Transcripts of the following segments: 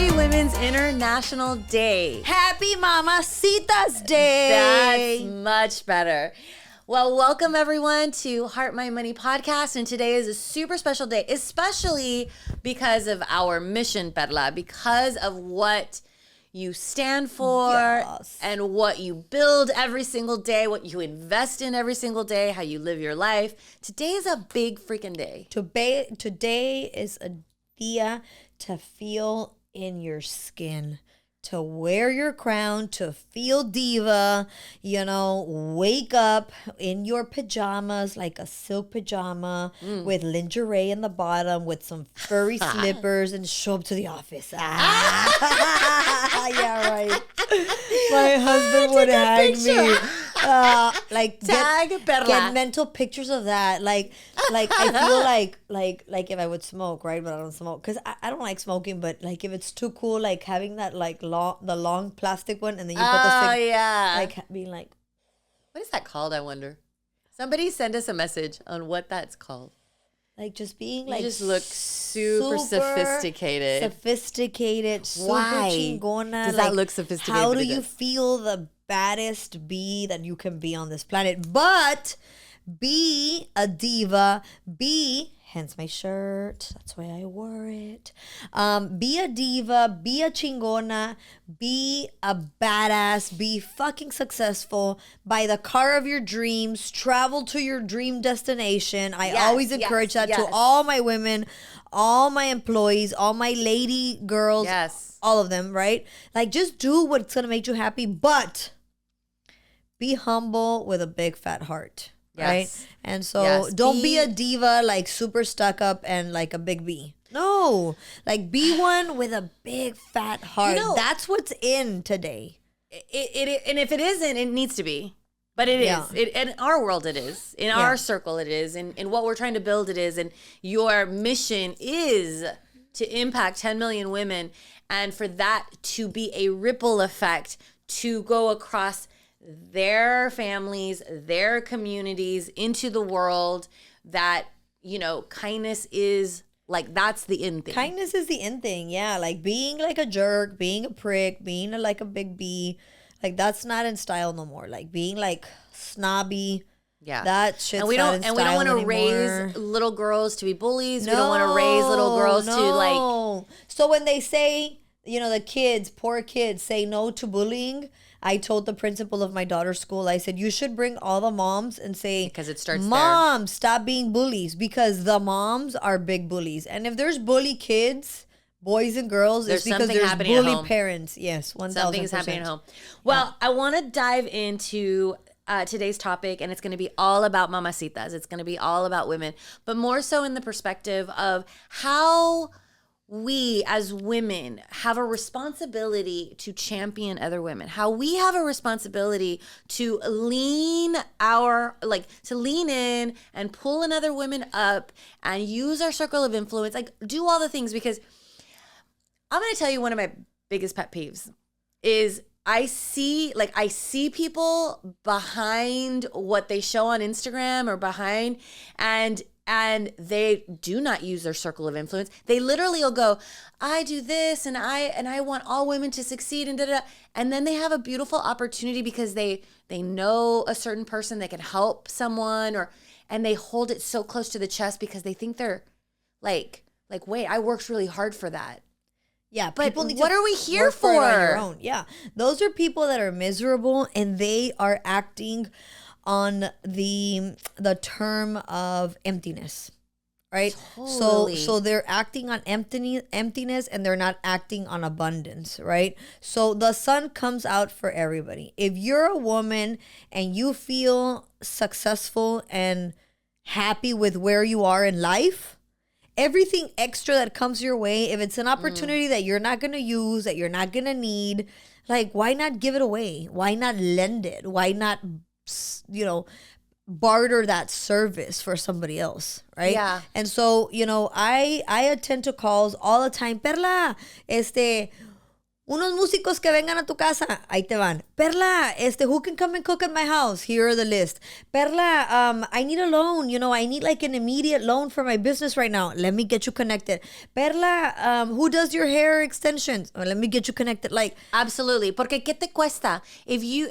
Happy Women's International Day. Happy Mamacitas Day. That's much better. Well, welcome everyone to Heart My Money podcast. And today is a super special day, especially because of our mission, Perla, because of what you stand for and what you build every single day, what you invest in every single day, how you live your life. Today is a big freaking day. Today is a dia to feel in your skin, to wear your crown, to feel diva, wake up in your pajamas, like a silk pajama with lingerie in the bottom, with some furry slippers, and show up to the office. Yeah, right. My husband would hang me. Get mental pictures of that. Like I feel like if I would smoke, right? But I don't smoke because I don't like smoking. But like if it's too cool, like having that the long plastic one, and then you put the stick, like being like, what is that called? I wonder. Somebody send us a message on what that's called. Like just being you just look super sophisticated. Why? Chingona. Does that look sophisticated? How do you feel the baddest bee that you can be on this planet? But be a diva. Hence my shirt. That's why I wore it. Be a diva. Be a chingona. Be a badass. Be fucking successful. Buy the car of your dreams. Travel to your dream destination. I always encourage that to all my women, all my employees, all my lady girls, all of them, right? Like just do what's going to make you happy, but be humble with a big fat heart. Right? And so don't be a diva, like super stuck up and like a big B. No, like be one with a big fat heart. That's what's in today. It and if it isn't, it needs to be. But it is. In our world, it is. In our circle, it is. In what we're trying to build, it is. And your mission is to impact 10 million women. And for that to be a ripple effect to go across their families, their communities, into the world, that, kindness is like, that's the in thing. Kindness is the in thing. Yeah. Like being like a jerk, being a prick, being like a big B, like that's not in style no more. Like being like snobby. Yeah. That shit's not in style anymore. And we don't want to raise little girls to be bullies. We don't want to raise little girls to like. So when they say, the poor kids say no to bullying, I told the principal of my daughter's school, I said, you should bring all the moms and say, because it starts Moms, stop being bullies, because the moms are big bullies. And if there's bully kids, boys and girls, it's because there's bully parents. Yes, 1,000%. Something's happening at home. Well, I want to dive into today's topic, and it's going to be all about mamacitas. It's going to be all about women, but more so in the perspective of how we as women have a responsibility to champion other women, how we have a responsibility to lean in and pull another women up and use our circle of influence, like do all the things. Because I'm going to tell you, one of my biggest pet peeves is I see people behind what they show on Instagram or behind, and they do not use their circle of influence. They literally will go, I do this and I want all women to succeed and da-da-da. And then they have a beautiful opportunity because they know a certain person that can help someone, and they hold it so close to the chest because they think they're like, wait, I worked really hard for that. Yeah, but what are we here for? On your own. Yeah, those are people that are miserable, and they are acting on the term of emptiness, right? Totally. So they're acting on emptiness, and they're not acting on abundance, right? So the sun comes out for everybody. If you're a woman and you feel successful and happy with where you are in life, everything extra that comes your way, if it's an opportunity that you're not going to use, that you're not going to need, like, why not give it away? Why not lend it? Why not, barter that service for somebody else, right? Yeah. And so, I attend to calls all the time. Perla, Unos músicos que vengan a tu casa, ahí te van. Perla, who can come and cook at my house? Here are the list. Perla, I need a loan. I need like an immediate loan for my business right now. Let me get you connected. Perla, who does your hair extensions? Let me get you connected. Like, absolutely. Porque ¿qué te cuesta?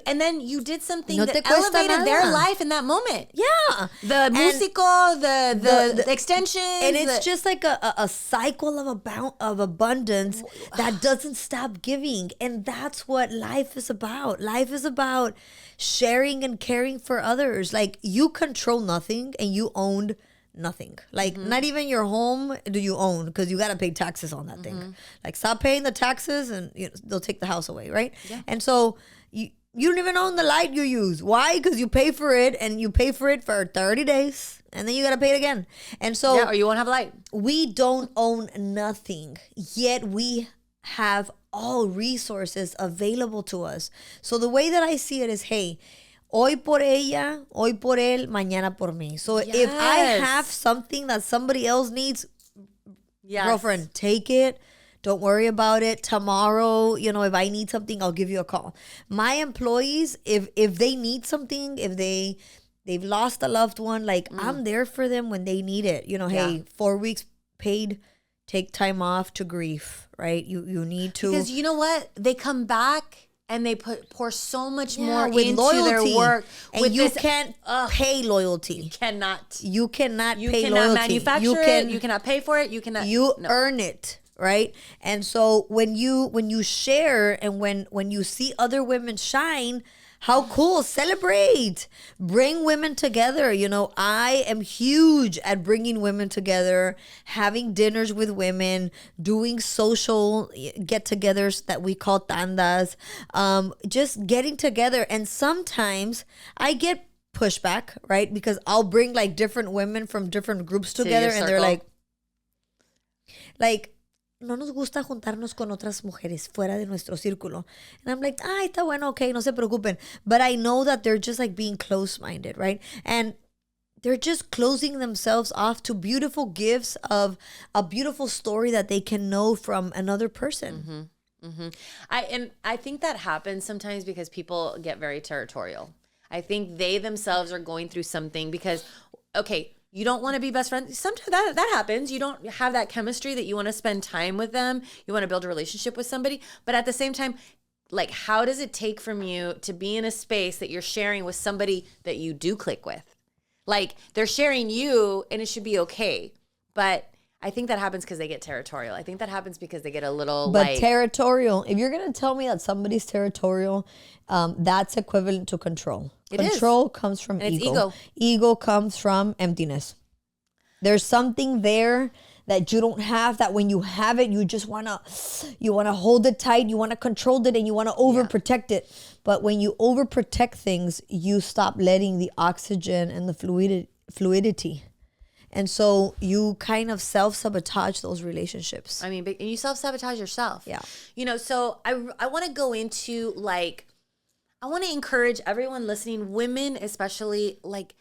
And then you did something no that te cuesta elevated nada. their life in that moment. Yeah. The músico, the extensions. And it's just like a cycle of abundance that doesn't stop giving. And that's what life is about. Life is about sharing and caring for others. Like, you control nothing and you owned nothing. Like, not even your home do you own, because you got to pay taxes on that thing. Like, stop paying the taxes and they'll take the house away, right? Yeah. And so you don't even own the light you use. Why? Because you pay for it, and you pay for it for 30 days. And then you got to pay it again. And so... Yeah, or you won't have light. We don't own nothing, yet we have all resources available to us. So the way that I see it is, hey, hoy por ella, hoy por él, mañana por mí. So if I have something that somebody else needs, girlfriend, take it. Don't worry about it. Tomorrow, if I need something, I'll give you a call. My employees, if they need something, if they've lost a loved one, like, I'm there for them when they need it. Hey, 4 weeks paid, take time off to grieve, right? You need to. Because you know what? They come back and they pour so much more with into loyalty. Their work. And with you can't pay loyalty. You cannot. You cannot pay loyalty. You cannot manufacture it. You cannot pay for it. You cannot. You earn it. Right? And so when you share, and when you see other women shine, how cool. Celebrate. Bring women together. I am huge at bringing women together, having dinners with women, doing social get-togethers that we call tandas, just getting together. And sometimes I get pushback, right? Because I'll bring like different women from different groups together, and they're like, no nos gusta juntarnos con otras mujeres fuera de nuestro círculo. And I'm like, está bueno, okay, no se preocupen. But I know that they're just like being close-minded, right? And they're just closing themselves off to beautiful gifts of a beautiful story that they can know from another person. I think that happens sometimes because people get very territorial. I think they themselves are going through something because, okay, you don't want to be best friends. Sometimes that happens. You don't have that chemistry that you want to spend time with them. You want to build a relationship with somebody. But at the same time, like, how does it take from you to be in a space that you're sharing with somebody that you do click with? Like, they're sharing you and it should be okay. But I think that happens because they get territorial. I think that happens because they get a little territorial. If you're going to tell me that somebody's territorial, that's equivalent to control. Control comes from ego. Ego comes from emptiness. There's something there that you don't have, that when you have it, you just want to hold it tight. You want to control it and you want to overprotect it. But when you overprotect things, you stop letting the oxygen and the fluidity. And so you kind of self-sabotage those relationships. I mean, and you self-sabotage yourself. Yeah. So I want to go into, like, I want to encourage everyone listening, women especially, like,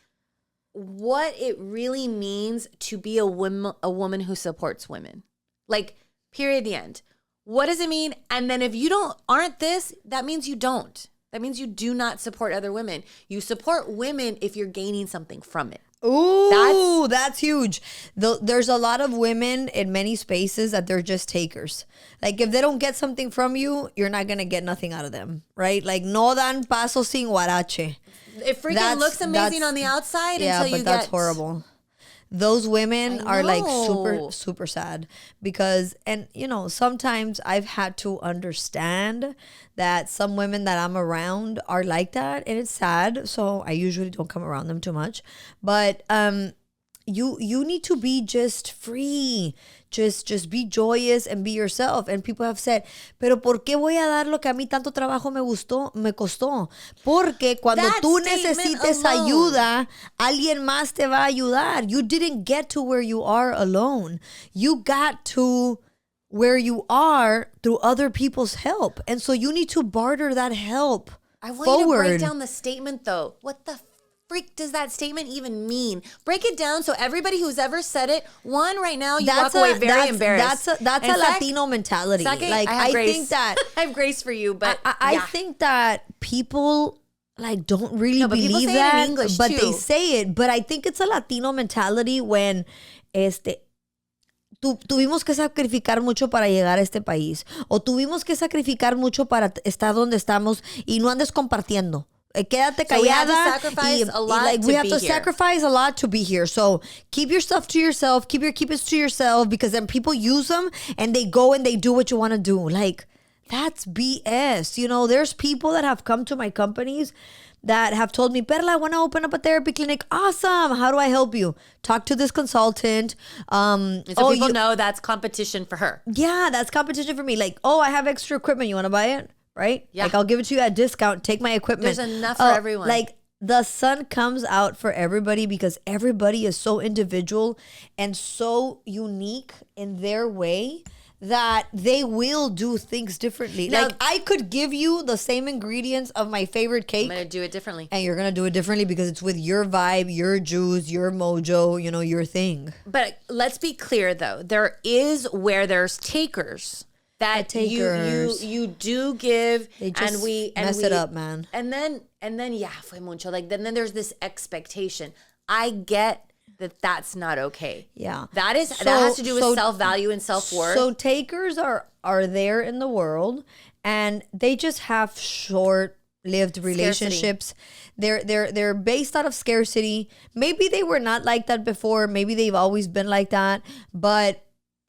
what it really means to be a woman who supports women. Like, period, the end. What does it mean? And then if you aren't this, that means you don't. That means you do not support other women. You support women if you're gaining something from it. Ooh, that's huge. There's a lot of women in many spaces that they're just takers. Like, if they don't get something from you, you're not going to get nothing out of them, right? Like, no dan paso sin huarache. It freaking looks amazing on the outside until you get... Yeah, but that's horrible. Those women are like super, super sad because, and sometimes I've had to understand that some women that I'm around are like that, and it's sad. So I usually don't come around them too much, but you need to be just free. Just be joyous and be yourself. And people have said, pero ¿por qué voy a dar lo que a mí tanto trabajo me costó? Porque cuando tú necesites ayuda, alguien más te va a ayudar. You didn't get to where you are alone. You got to where you are through other people's help. And so you need to barter that help I want forward. you to break down the statement, though. What the freak does that statement even mean? Break it down so everybody who's ever said it, one, right now, you walk away very embarrassed. That's a Latino mentality. Second, like I think that I have grace for you, but I think that people like don't really but people believe say it in that, English, but too. they say it. But I think it's a Latino mentality when tuvimos que sacrificar mucho para llegar a este país, o tuvimos que sacrificar mucho para estar donde estamos, y no andes compartiendo. Quédate callada. So we have to sacrifice a lot like to we have be to here. sacrifice a lot to be here. So keep your stuff to yourself. Keep your keepers to yourself, because then people use them and they go and they do what you want to do. Like, that's BS. You know, there's people that have come to my companies that have told me, Perla, I want to open up a therapy clinic. Awesome. How do I help you? Talk to this consultant. And so people know that's competition for her. Yeah, that's competition for me. Like, oh, I have extra equipment. You want to buy it? Right? Yeah. Like, I'll give it to you at discount. Take my equipment. There's enough for everyone. Like, the sun comes out for everybody, because everybody is so individual and so unique in their way that they will do things differently. Now, like, I could give you the same ingredients of my favorite cake, I'm going to do it differently. and you're going to do it differently because it's with your vibe, your juice, your mojo, you know, your thing. But let's be clear, though. There is where there's takers. That you do give, They just and we mess it up, man. And then yeah, fue mucho. Like then there's this expectation. I get that that's not okay. Yeah. That has to do with self-value and self-worth. So takers are there in the world, and they just have short-lived relationships. They're based out of scarcity. Maybe they were not like that before. Maybe they've always been like that. But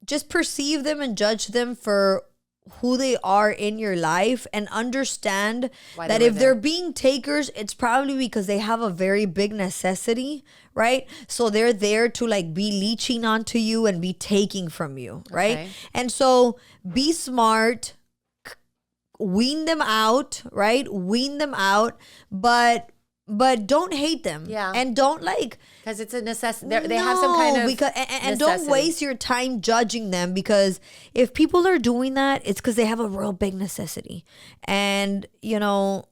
just perceive them and judge them for who they are in your life, and understand that if they're being takers, it's probably because they have a very big necessity, right? So they're there to like be leeching onto you and be taking from you, right? Okay. And so be smart, wean them out, right? Wean them out, but don't hate them. Yeah. And don't like, because it's a necessity. They have some kind of and don't waste your time judging them, because if people are doing that, it's because they have a real big necessity. And, you know,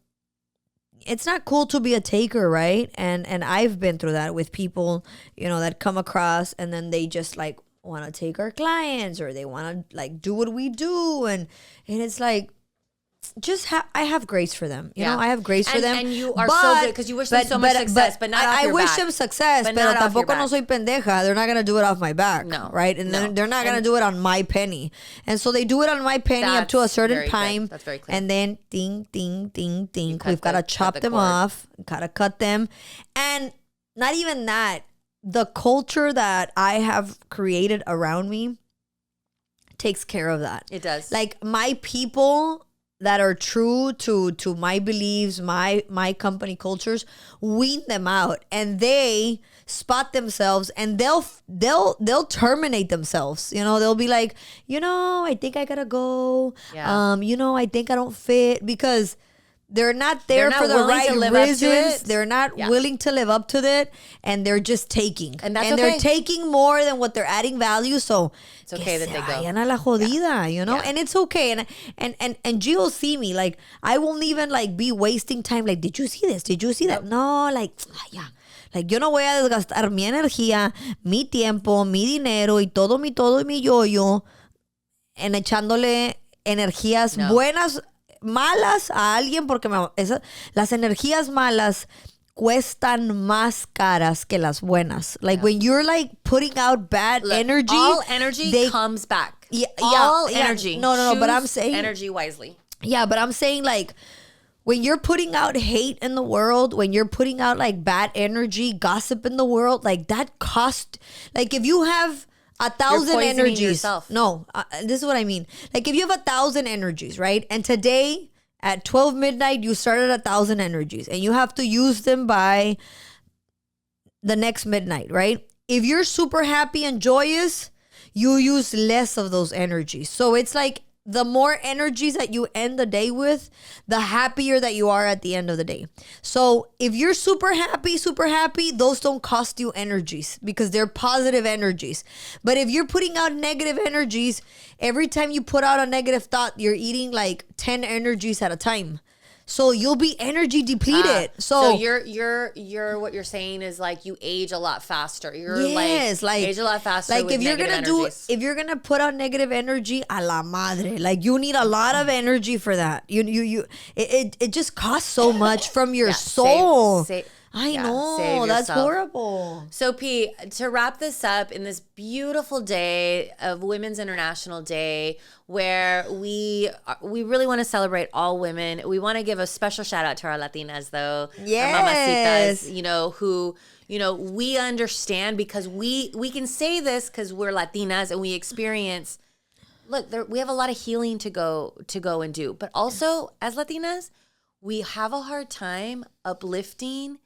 it's not cool to be a taker, right? And I've been through that with people, you know, that come across and then they just like want to take our clients, or they want to like do what we do. And it's like, I have grace for them. You know, I have grace for them. And you are so good, because you wish them so much success, but not off your back. I wish them success, pero tampoco no soy pendeja. They're not going to do it off my back. No. Right? And they're not going to do it on my penny. And so they do it on my penny up to a certain time. That's very clear. And then ding, ding, ding, ding. We've got to chop them off. Got to cut them. And not even that. The culture that I have created around me takes care of that. It does. Like, my people that are true to my beliefs, my company cultures, wean them out, and they spot themselves, and they'll terminate themselves. You know, they'll be like, you know, I think I gotta go. Yeah. You know, I think I don't fit, because they're not there for the right reasons. They're not willing to live up to it, and they're just taking. And that's okay. They're taking more than what they're adding value. So it's okay that they go. A la jodida, you know? And it's okay. And Gio'll see me. Like, I won't even like be wasting time. Like, did you see this? Did you see that? No, like, yeah. Like, yo no voy a desgastar mi energía, mi tiempo, mi dinero y todo mi yo-yo en echándole energías buenas, malas a alguien, porque las energías malas cuestan más caras que las buenas. Like, when you're like putting out bad energy, all energy comes back. All energy. No, but I'm saying energy wisely. Yeah, but I'm saying, like, when you're putting out hate in the world, when you're putting out like bad energy, gossip in the world, like, that cost, like, if you have 1,000 energies. Yourself. No, this is what I mean. Like, if you have 1,000 energies, right? And today at 12 midnight, you started 1,000 energies, and you have to use them by the next midnight, right? If you're super happy and joyous, you use less of those energies. So it's like, the more energies that you end the day with, the happier that you are at the end of the day. So if you're super happy, those don't cost you energies, because they're positive energies. But if you're putting out negative energies, every time you put out a negative thought, you're eating like 10 energies at a time. So you'll be energy depleted. So you're what you're saying is like you age a lot faster. You're like age a lot faster. Like with if you're gonna if you're gonna put out negative energy, a la madre. Like you need a lot of energy for that. It just costs so much from your soul. I know, that's horrible. So P, to wrap this up in this beautiful day of Women's International Day, where we really want to celebrate all women. We want to give a special shout out to our Latinas, though. Yes. Our mamacitas, who, we understand because we can say this because we're Latinas and we experience. Look, we have a lot of healing to go and do, but also as Latinas, we have a hard time uplifting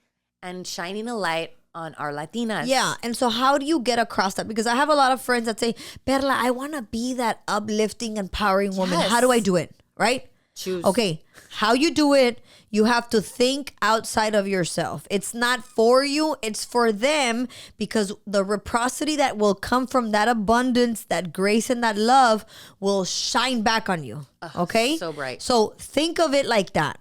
and shining a light on our Latinas. Yeah. And so how do you get across that? Because I have a lot of friends that say, Perla, I want to be that uplifting, empowering woman. Yes. How do I do it? Right? Choose. Okay. How you do it, you have to think outside of yourself. It's not for you. It's for them, because the reciprocity that will come from that abundance, that grace, and that love will shine back on you. Okay? So bright. So think of it like that.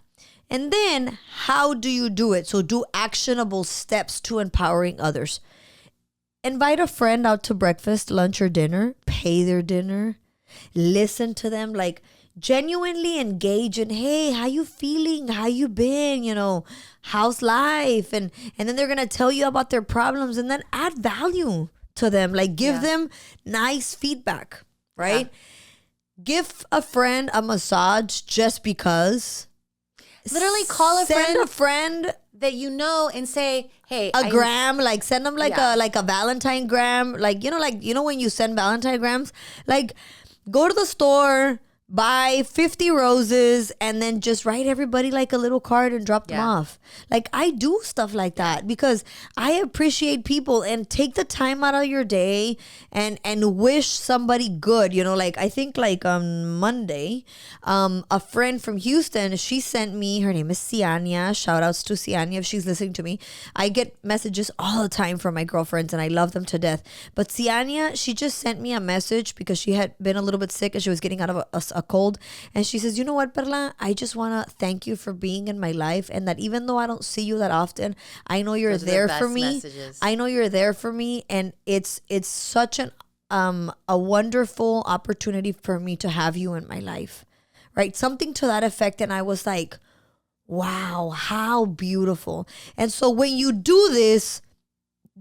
And then how do you do it? So do actionable steps to empowering others. Invite a friend out to breakfast, lunch, or dinner. Pay their dinner. Listen to them. Like genuinely engage in, hey, how you feeling? How you been? How's life? And then they're going to tell you about their problems, and then add value to them. Like give them nice feedback, right? Yeah. Give a friend a massage just because. Literally call send a friend that and say, hey, gram, like send them like a Valentine gram, like when you send Valentine grams, like go to the store, buy 50 roses, and then just write everybody like a little card and drop them off. Like I do stuff like that because I appreciate people, and take the time out of your day and wish somebody good. Like I think like on Monday, a friend from Houston, she sent me, her name is Ciania. Shout outs to Ciania if she's listening to me. I get messages all the time from my girlfriends and I love them to death. But Ciania, she just sent me a message because she had been a little bit sick and she was getting out of a cold, and she says, you know what, Perla, I just want to thank you for being in my life, and that even though I don't see you that often, I know you're there for me. Messages. I know you're there for me, and it's such a wonderful opportunity for me to have you in my life, right? Something to that effect. And I was like, wow, how beautiful. And so when you do this,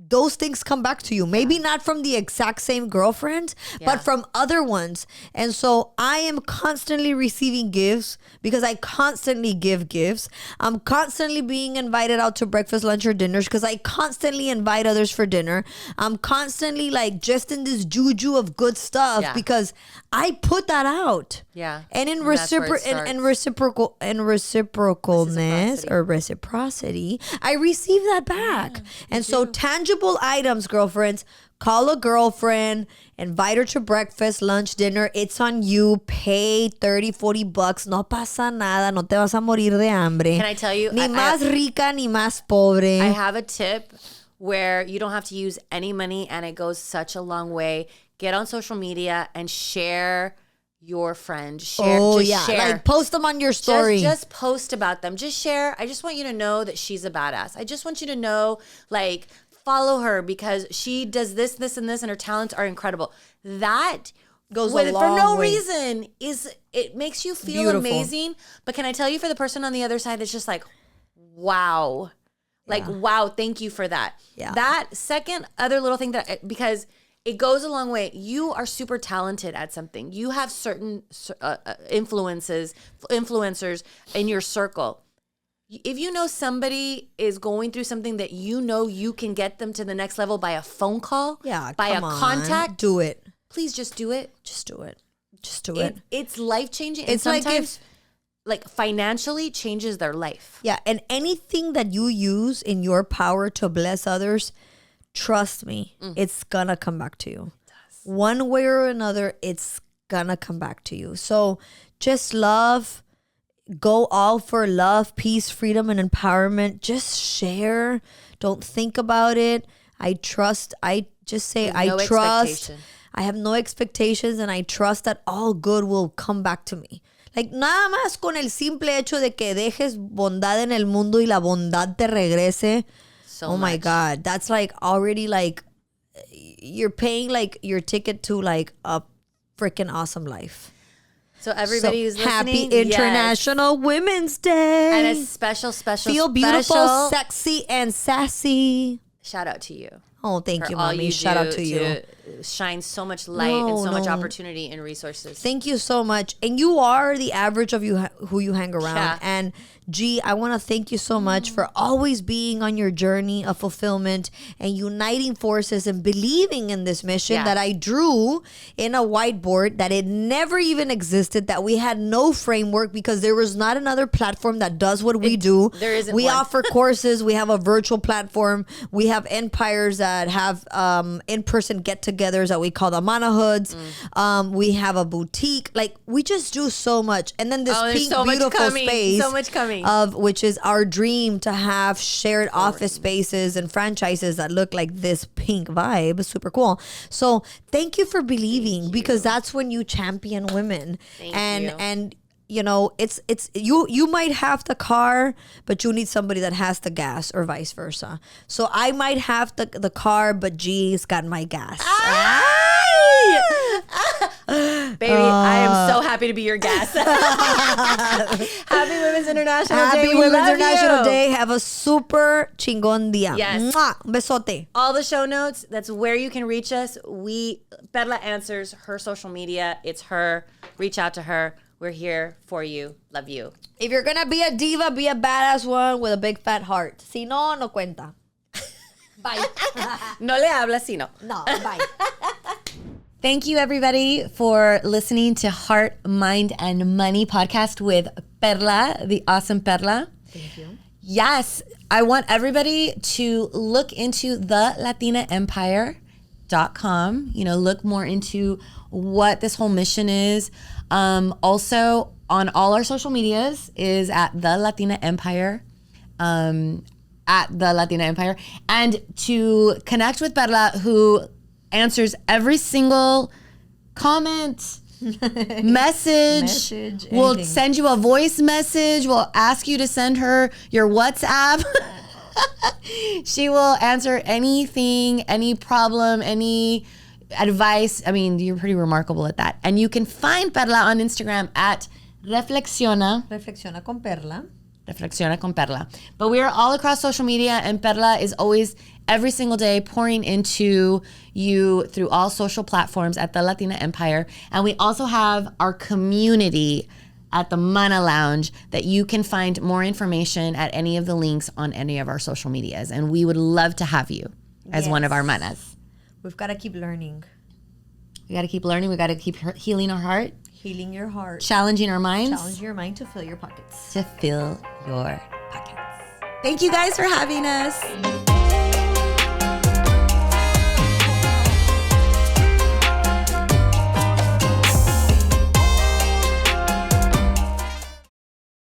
those things come back to you. Maybe not from the exact same girlfriend, but from other ones. And so I am constantly receiving gifts because I constantly give gifts. I'm constantly being invited out to breakfast, lunch, or dinners because I constantly invite others for dinner. I'm constantly like just in this juju of good stuff because I put that out. Yeah. And in reciprocalness or reciprocity, I receive that back. And so tangible items, girlfriends. Call a girlfriend, invite her to breakfast, lunch, dinner. It's on you. Pay $30-$40. No pasa nada. No te vas a morir de hambre. Can I tell you? Ni más rica, ni más pobre. I have a tip where you don't have to use any money and it goes such a long way. Get on social media and share your friend. Share. Like post them on your story. Just post about them. Just share. I just want you to know that she's a badass. I just want you to know, like, follow her because she does this, and this, and her talents are incredible. That goes a long for no way. reason it makes you feel amazing. But can I tell you, for the person on the other side, it's just like, wow. Like, wow, thank you for that. Yeah. That second other little thing because it goes a long way. You are super talented at something. You have certain influencers in your circle. If you know somebody is going through something that you can get them to the next level by a phone call, by a contact, do it. Please just do it. Just do it. Just do it. It's life-changing. It's and sometimes like financially changes their life. Yeah, and anything that you use in your power to bless others, trust me, it's gonna come back to you. It does. One way or another, it's gonna come back to you. So just love. Go all for love, peace, freedom, and empowerment. Just share. Don't think about it. I trust. I just say I trust. I have no expectations, and I trust that all good will come back to me. Like, nada más con el simple hecho de que dejes bondad en el mundo y la bondad te regrese. So oh my much. God. That's like already like you're paying like your ticket to like a freaking awesome life. So everybody who's happy listening, International Women's Day. And a special Feel beautiful, sexy, and sassy. shout out to you. Oh, thank for you, all mommy. you Shout out do to you. Shine so much light and so much opportunity and resources. Thank you so much. And you are the average of you who you hang around. Yeah. And G, I want to thank you so much for always being on your journey of fulfillment and uniting forces and believing in this mission that I drew in a whiteboard, that it never even existed, that we had no framework because there was not another platform that does what we do. There isn't We one. offer courses. We have a virtual platform. We have empires that have in-person get-togethers that we call the Manahoods. We have a boutique. Like, we just do so much. And then this pink, beautiful space. So much coming. Of which is our dream to have shared office spaces and franchises that look like this pink vibe. Super cool. So thank you for believing, because that's when you champion women. And you know, it's you might have the car, but you need somebody that has the gas, or vice versa. So I might have the car, but G's got my gas. Baby, I am so happy to be your guest. Happy Women's International Day. Happy We Women's love International you. Day. Have a super chingon día. Yes. Mwah. Besote. All the show notes, that's where you can reach us. Perla answers her social media. It's her. Reach out to her. We're here for you. Love you. If you're gonna be a diva, be a badass one with a big fat heart. Si no, no cuenta. Bye. No le hablas sino. No, bye. Thank you, everybody, for listening to Heart, Mind, and Money podcast with Perla, the awesome Perla. Thank you. Yes, I want everybody to look into the latinaempire.com. You know, look more into what this whole mission is. Also, on all our social medias is at the Latina Empire. At the Latina Empire. And to connect with Perla, who answers every single comment, message. We'll send you a voice message. We'll ask you to send her your WhatsApp. She will answer anything, any problem, any advice. I mean, you're pretty remarkable at that. And you can find Perla on Instagram at Reflexiona con Perla. Reflexiona con Perla. But we are all across social media, and Perla is always, every single day, pouring into you through all social platforms at the Latina Empire. And we also have our community at the Mana Lounge that you can find more information at any of the links on any of our social medias. And we would love to have you as one of our manas. We've got to keep learning. We got to keep learning. We got to keep healing our heart. Healing your heart. Challenging our minds. Challenge your mind to fill your pockets. To fill your pockets. Thank you guys for having us.